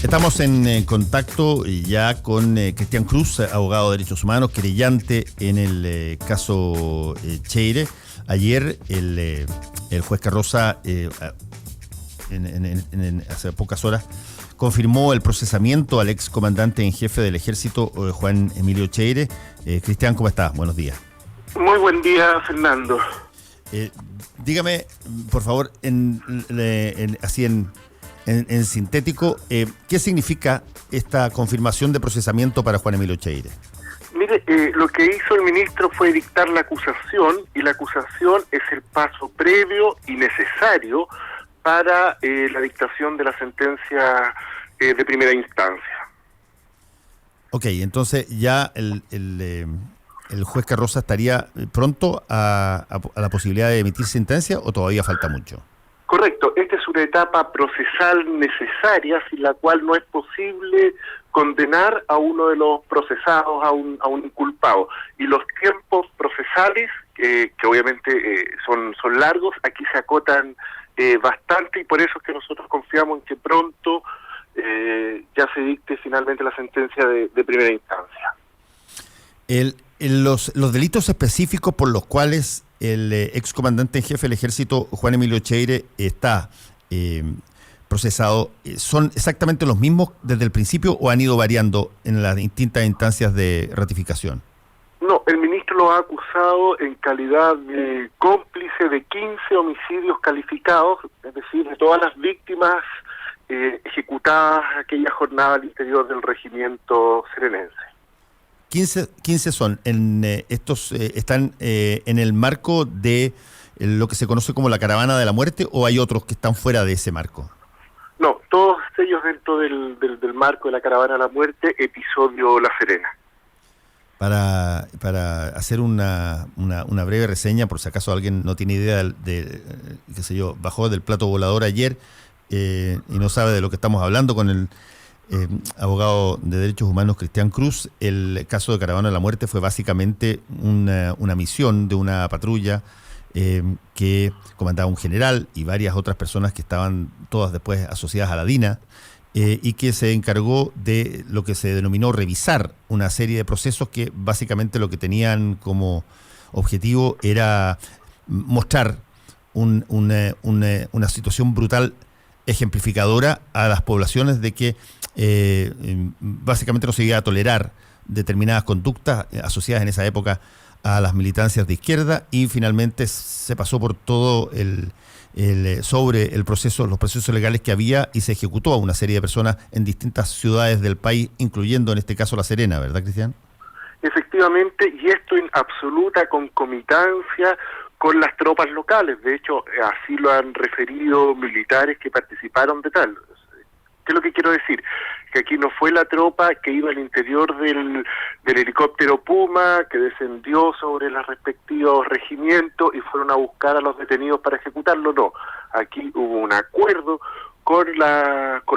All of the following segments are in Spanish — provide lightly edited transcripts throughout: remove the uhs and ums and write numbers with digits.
Estamos en contacto ya con Cristian Cruz, abogado de derechos humanos, querellante en el caso Cheire. Ayer el juez Carroza, hace pocas horas, confirmó el procesamiento al ex comandante en jefe del ejército, Juan Emilio Cheire. Cristian, ¿cómo estás? Buenos días. Muy buen día, Fernando. Dígame, por favor, así en sintético, ¿qué significa esta confirmación de procesamiento para Juan Emilio Cheire? Mire, lo que hizo el ministro fue dictar la acusación, y la acusación es el paso previo y necesario para la dictación de la sentencia de primera instancia. Ok, entonces ya el juez Carroza estaría pronto a la posibilidad de emitir sentencia, ¿o todavía falta mucho? Correcto, esta es una etapa procesal necesaria sin la cual no es posible condenar a uno de los procesados, a un inculpado. Y los tiempos procesales, que obviamente son largos, aquí se acotan bastante, y por eso es que nosotros confiamos en que pronto ya se dicte finalmente la sentencia de primera instancia. Los delitos específicos por los cuales el excomandante en jefe del ejército, Juan Emilio Cheire, está procesado, ¿son exactamente los mismos desde el principio o han ido variando en las distintas instancias de ratificación? No, el ministro lo ha acusado en calidad de cómplice de 15 homicidios calificados, es decir, de todas las víctimas ejecutadas aquella jornada al interior del regimiento serenense. 15 son. ¿Estos están en el marco de lo que se conoce como la caravana de la muerte, o hay otros que están fuera de ese marco? No, todos ellos dentro del marco de la caravana de la muerte, episodio La Serena. Para hacer una breve reseña, por si acaso alguien no tiene idea qué sé yo, bajó del plato volador ayer y no sabe de lo que estamos hablando con el abogado de derechos humanos Cristian Cruz. El caso de Caravana de la Muerte fue básicamente una misión de una patrulla que comandaba un general y varias otras personas que estaban todas después asociadas a la DINA, y que se encargó de lo que se denominó revisar una serie de procesos que básicamente lo que tenían como objetivo era mostrar una situación brutal ejemplificadora a las poblaciones de que básicamente no se iba a tolerar determinadas conductas asociadas en esa época a las militancias de izquierda, y finalmente se pasó por todo sobre el proceso, los procesos legales que había, y se ejecutó a una serie de personas en distintas ciudades del país, incluyendo en este caso La Serena, ¿verdad, Cristian? Efectivamente, y esto en absoluta concomitancia con las tropas locales. De hecho, así lo han referido militares que participaron de tal. ¿Qué es lo que quiero decir? Que aquí no fue la tropa que iba al interior del helicóptero Puma, que descendió sobre los respectivos regimientos y fueron a buscar a los detenidos para ejecutarlo. No, aquí hubo un acuerdo con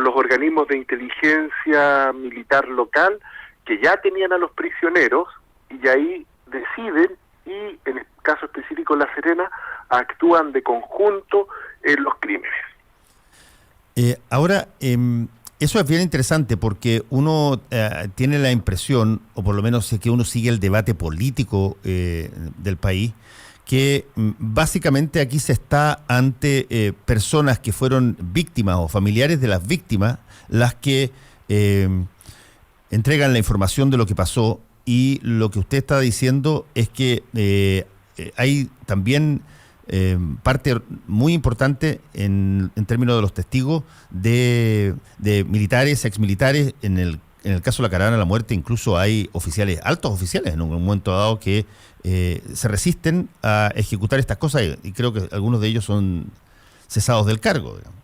los organismos de inteligencia militar local, que ya tenían a los prisioneros, y ahí deciden, y en el caso específico La Serena, actúan de conjunto en los crímenes. Ahora, eso es bien interesante porque uno tiene la impresión, o por lo menos es que uno sigue el debate político del país, que básicamente aquí se está ante personas que fueron víctimas o familiares de las víctimas, las que entregan la información de lo que pasó, y lo que usted está diciendo es que hay también parte muy importante en términos de los testigos de militares, exmilitares. En el caso de la Caravana de la Muerte incluso hay oficiales, altos oficiales en un momento dado, que se resisten a ejecutar estas cosas, y creo que algunos de ellos son cesados del cargo, digamos.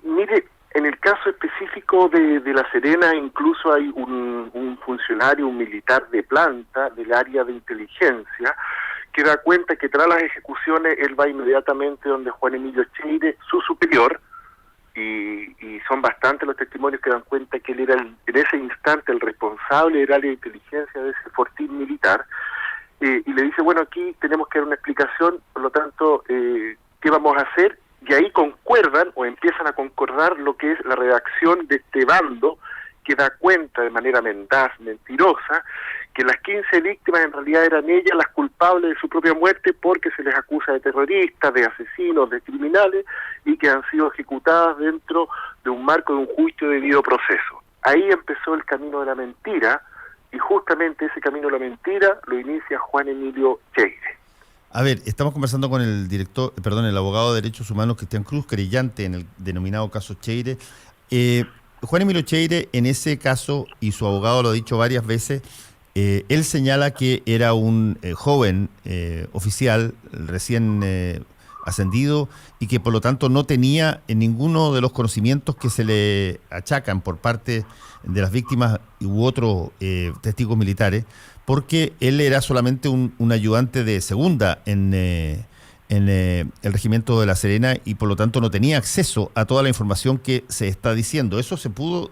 Mire, en el caso específico de La Serena, incluso hay un funcionario, un militar de planta del área de inteligencia, que da cuenta que tras las ejecuciones él va inmediatamente donde Juan Emilio Cheire, su superior, y son bastantes los testimonios que dan cuenta que él era en ese instante el responsable del área de inteligencia de ese fortín militar, y le dice, bueno, aquí tenemos que dar una explicación, por lo tanto, ¿qué vamos a hacer? y ahí concuerdan o empiezan a concordar lo que es la redacción de este bando, que da cuenta de manera mendaz, mentirosa, que las 15 víctimas en realidad eran ellas las culpables de su propia muerte porque se les acusa de terroristas, de asesinos, de criminales, y que han sido ejecutadas dentro de un marco de un juicio debido proceso. Ahí empezó el camino de la mentira, y justamente ese camino de la mentira lo inicia Juan Emilio Cheire. A ver, estamos conversando con el abogado de Derechos Humanos Cristian Cruz, querellante en el denominado caso Cheire. Juan Emilio Cheire, en ese caso, y su abogado lo ha dicho varias veces, él señala que era un joven oficial recién ascendido y que por lo tanto no tenía ninguno de los conocimientos que se le achacan por parte de las víctimas u otros testigos militares, porque él era solamente un ayudante de segunda en el regimiento de La Serena y por lo tanto no tenía acceso a toda la información que se está diciendo. ¿Eso se pudo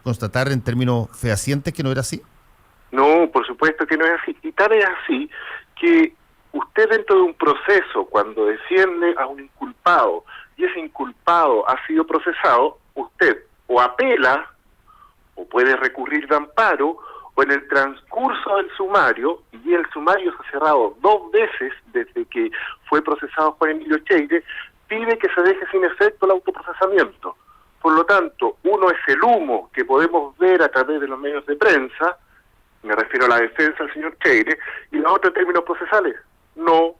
constatar en términos fehacientes que no era así? No, por supuesto que no es así. Y tal es así que usted dentro de un proceso, cuando defiende a un inculpado y ese inculpado ha sido procesado, usted o apela o puede recurrir de amparo, o en el transcurso del sumario, y el sumario se ha cerrado 2 veces desde que fue procesado Juan Emilio Cheire, pide que se deje sin efecto el autoprocesamiento. Por lo tanto, uno es el humo que podemos ver a través de los medios de prensa, me refiero a la defensa del señor Cheire, y la otra en términos procesales. No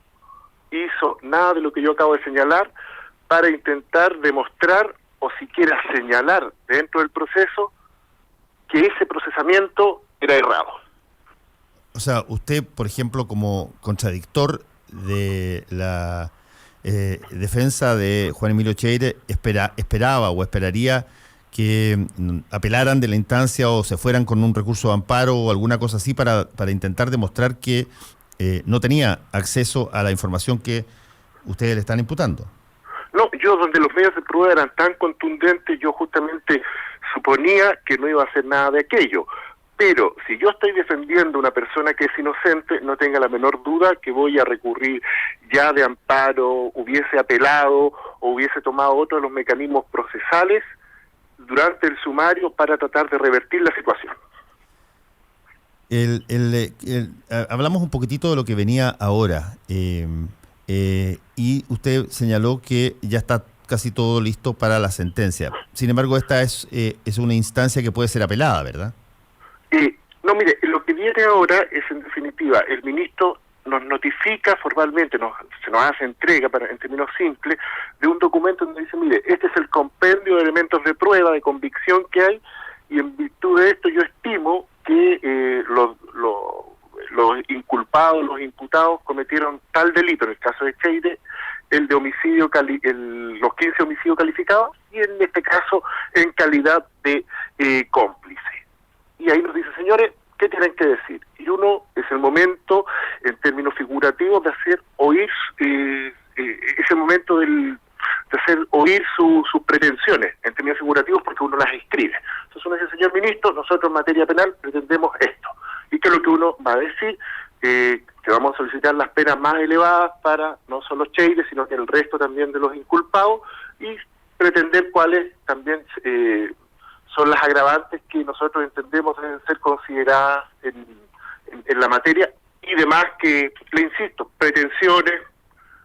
hizo nada de lo que yo acabo de señalar para intentar demostrar o siquiera señalar dentro del proceso que ese procesamiento era errado. O sea, usted, por ejemplo, como contradictor de la defensa de Juan Emilio Cheire, esperaba o esperaría que apelaran de la instancia o se fueran con un recurso de amparo o alguna cosa así para intentar demostrar que no tenía acceso a la información que ustedes le están imputando. No, yo donde los medios de prueba eran tan contundentes, yo justamente suponía que no iba a hacer nada de aquello. Pero si yo estoy defendiendo a una persona que es inocente, no tenga la menor duda que voy a recurrir ya de amparo, hubiese apelado o hubiese tomado otro de los mecanismos procesales durante el sumario para tratar de revertir la situación. Hablamos un poquitito de lo que venía ahora. Y usted señaló que ya está casi todo listo para la sentencia. Sin embargo, esta es una instancia que puede ser apelada, ¿verdad? No, mire, lo que viene ahora es, en definitiva, el ministro nos notifica formalmente, se nos hace entrega, en términos simples, de un documento donde dice, mire, este es el compendio de elementos de prueba, de convicción que hay, y en virtud de esto yo estimo que los inculpados, los imputados cometieron tal delito, en el caso de Cheire, el de homicidio, los 15 homicidios calificados, y en este caso en calidad de cómplice. Y ahí nos dice, señores, ¿qué tienen que decir? Y uno es el momento, en términos figurativos, de hacer oír, ese momento de hacer oír sus pretensiones, en términos figurativos, porque uno las escribe. Entonces uno dice, señor ministro, nosotros en materia penal pretendemos esto. Y que es lo que uno va a decir, que vamos a solicitar las penas más elevadas para no solo Cheire, sino que el resto también de los inculpados, y pretender cuáles también son las agravantes que nosotros entendemos deben ser consideradas en la materia, y demás que, le insisto, pretensiones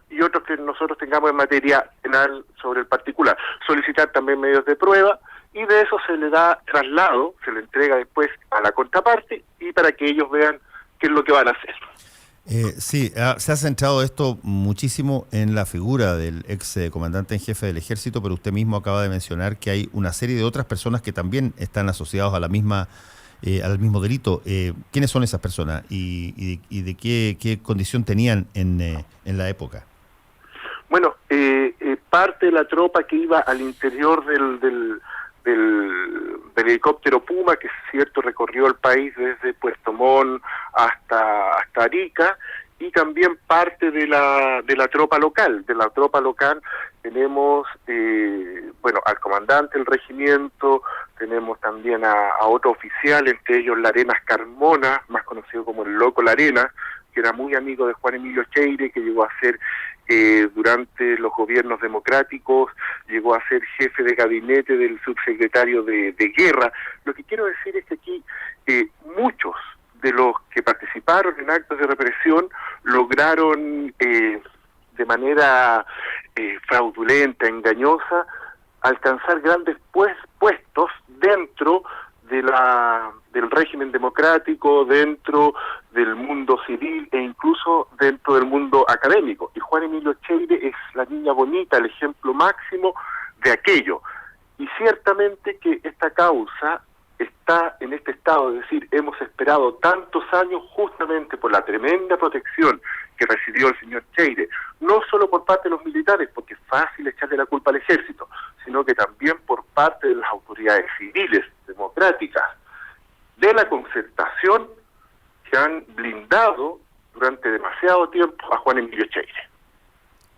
y otros que nosotros tengamos en materia penal sobre el particular. Solicitar también medios de prueba, y de eso se le da traslado, se le entrega después a la contraparte, y para que ellos vean qué es lo que van a hacer. Sí, se ha centrado esto muchísimo en la figura del ex comandante en jefe del ejército, pero usted mismo acaba de mencionar que hay una serie de otras personas que también están asociados a la misma al mismo delito. ¿Quiénes son esas personas y de qué condición tenían en la época? Bueno, parte de la tropa que iba al interior del helicóptero Puma, que es cierto, recorrió el país desde Puerto Montt hasta Arica, y también parte de la tropa local. De la tropa local tenemos al comandante del regimiento, tenemos también a otro oficial, entre ellos Larenas Carmona, más conocido como el Loco Larenas, que era muy amigo de Juan Emilio Cheire, que llegó a ser durante los gobiernos democráticos llegó a ser jefe de gabinete del subsecretario de Guerra. Lo que quiero decir es que aquí muchos de los que participaron en actos de represión lograron de manera fraudulenta, engañosa, alcanzar grandes puestos dentro del régimen democrático, dentro del mundo civil e incluso dentro del mundo académico. Y Juan Emilio Cheire es la niña bonita, el ejemplo máximo de aquello. Y ciertamente que esta causa está en este estado, es decir, hemos esperado tantos años justamente por la tremenda protección que recibió el señor Cheire, no solo por parte de los militares, porque es fácil echarle la culpa al ejército, sino que también por parte de las autoridades civiles, democráticas, de la Concertación, que han blindado durante demasiado tiempo a Juan Emilio Cheire.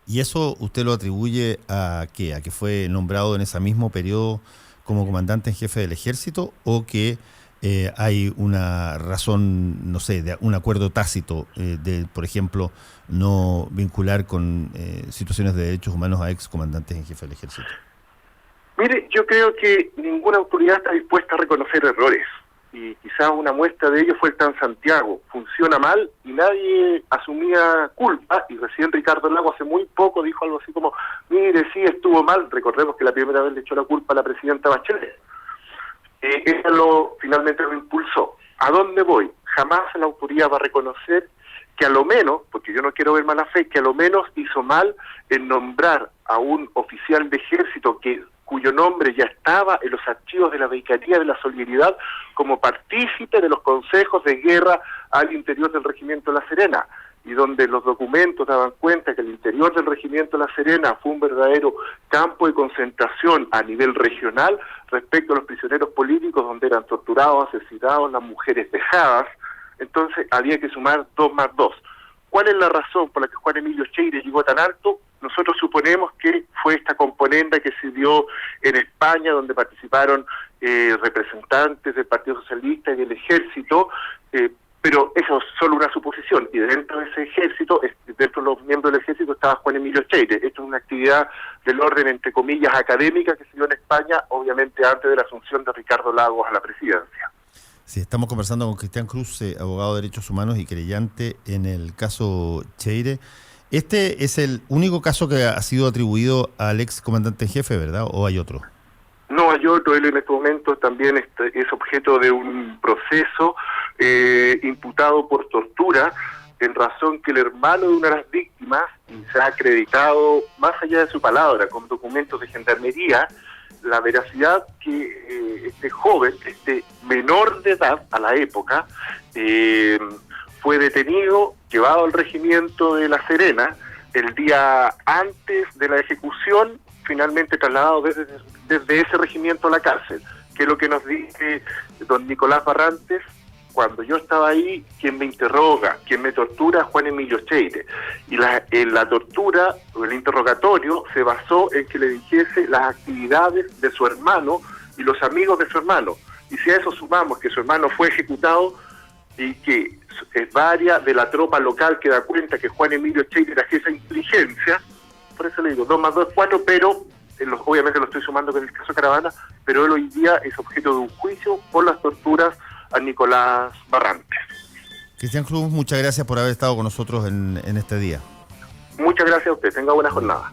¿Y eso usted lo atribuye a qué? ¿A que fue nombrado en ese mismo periodo como comandante en jefe del ejército, o que hay una razón, no sé, de un acuerdo tácito de, por ejemplo, no vincular con situaciones de derechos humanos a excomandantes en jefe del ejército? Mire, yo creo que ninguna autoridad está dispuesta a reconocer errores, y quizás una muestra de ello fue el Transantiago. Funciona mal y nadie asumía culpa, y recién Ricardo Lagos hace muy poco dijo algo así como, mire, sí, estuvo mal. Recordemos que la primera vez le echó la culpa a la presidenta Bachelet. Ella finalmente lo impulsó. ¿A dónde voy? Jamás la autoridad va a reconocer que a lo menos, porque yo no quiero ver mala fe, que a lo menos hizo mal en nombrar a un oficial de ejército cuyo nombre ya estaba en los archivos de la Vicaría de la Solidaridad como partícipe de los consejos de guerra al interior del Regimiento La Serena, y donde los documentos daban cuenta que el interior del Regimiento La Serena fue un verdadero campo de concentración a nivel regional respecto a los prisioneros políticos, donde eran torturados, asesinados, las mujeres vejadas. Entonces había que sumar 2 más 2. ¿Cuál es la razón por la que Juan Emilio Cheire llegó tan alto? Nosotros suponemos que fue esta componenda que se dio en España, donde participaron representantes del Partido Socialista y del Ejército, pero eso es solo una suposición, y dentro de ese ejército, dentro de los miembros del ejército, estaba Juan Emilio Cheire. Esto es una actividad del orden, entre comillas, académica, que se dio en España, obviamente antes de la asunción de Ricardo Lagos a la presidencia. Sí, estamos conversando con Cristian Cruz, abogado de derechos humanos y querellante en el caso Cheire. Este es el único caso que ha sido atribuido al ex comandante en jefe, ¿verdad? ¿O hay otro? No, hay otro. Él en este momento también es objeto de un proceso imputado por tortura, en razón que el hermano de una de las víctimas, y se ha acreditado, más allá de su palabra, con documentos de gendarmería, la veracidad que este joven, este menor de edad a la época, fue detenido, llevado al regimiento de La Serena el día antes de la ejecución, finalmente trasladado desde ese regimiento a la cárcel, que es lo que nos dice don Nicolás Barrantes. Cuando yo estaba ahí, quien me interroga, quien me tortura, es Juan Emilio Cheire. Y la tortura, o el interrogatorio, se basó en que le dijese las actividades de su hermano y los amigos de su hermano. Y si a eso sumamos que su hermano fue ejecutado y que es varias de la tropa local que da cuenta que Juan Emilio Cheire era jefe de inteligencia, por eso le digo 2 más 2 es 4, pero obviamente lo estoy sumando con el caso Caravana, pero él hoy día es objeto de un juicio por las torturas a Nicolás Barrantes. Cristian Cruz, muchas gracias por haber estado con nosotros en este día. Muchas gracias a usted, tenga buena jornada.